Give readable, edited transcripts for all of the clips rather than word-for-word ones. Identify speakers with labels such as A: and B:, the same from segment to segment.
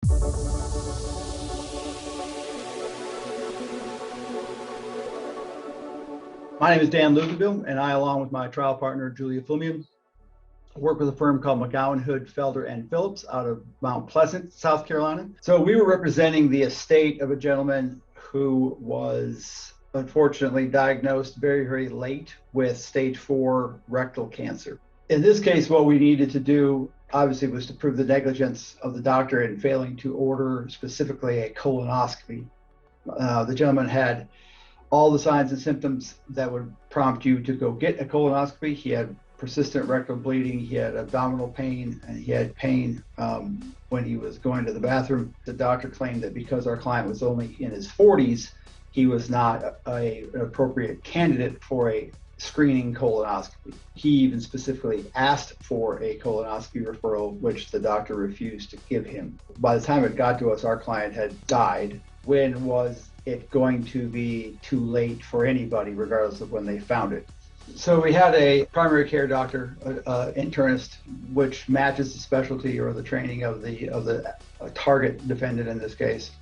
A: My name is Dan Luginbill, and I, along with my trial partner, Julia Flumian, work with a firm called McGowan, Felder, and Phillips out of Mount Pleasant, South Carolina. So we were representing the estate of a gentleman who was unfortunately diagnosed very, very late with stage 4 rectal cancer. In this case, what we needed to do, obviously, was to prove the negligence of the doctor in failing to order specifically a colonoscopy. The gentleman had all the signs and symptoms that would prompt you to go get a colonoscopy. He had persistent rectal bleeding, he had abdominal pain, and he had pain when he was going to the bathroom. The doctor claimed that because our client was only in his 40s, he was not an appropriate candidate for a screening colonoscopy. He even specifically asked for a colonoscopy referral, which the doctor refused to give him. By the time it got to us, our client had died. When was it going to be too late for anybody, regardless of when they found it? So we had a primary care doctor, internist, which matches the specialty or the training of the target defendant in this case.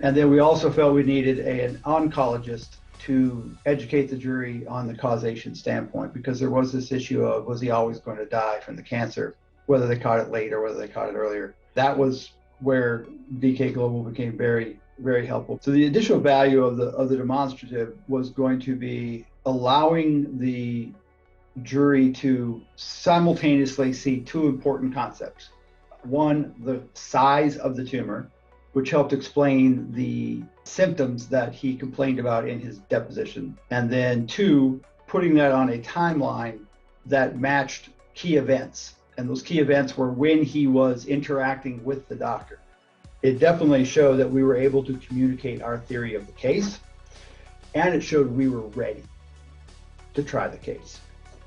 A: And then we also felt we needed an oncologist to educate the jury on the causation standpoint, because there was this issue of, was he always going to die from the cancer, whether they caught it late or whether they caught it earlier. That was where DK Global became very, very helpful. So the additional value of the demonstrative was going to be allowing the jury to simultaneously see two important concepts. One, the size of the tumor, which helped explain the symptoms that he complained about in his deposition. And then two, putting that on a timeline that matched key events. And those key events were when he was interacting with the doctor. It definitely showed that we were able to communicate our theory of the case, and it showed we were ready to try the case.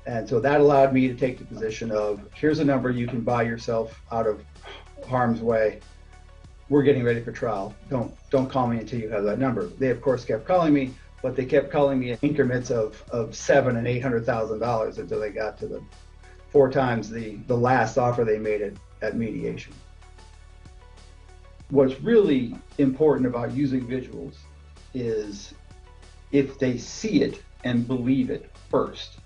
A: And so that allowed me to take the position of, here's a number you can buy yourself out of harm's way. We're getting ready for trial. Don't call me until you have that number. They, of course, kept calling me, but they kept calling me in increments of $700,000 and $800,000 until they got to the 4 times the last offer they made at mediation. What's really important about using visuals is if they see it and believe it first,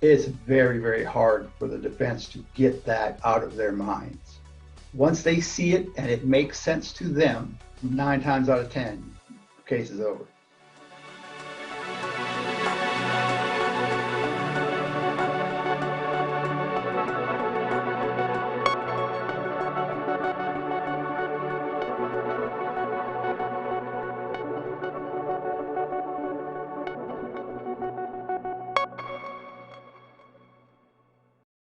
A: it's very, very hard for the defense to get that out of their minds. Once they see it and it makes sense to them, 9 times out of 10, case is over.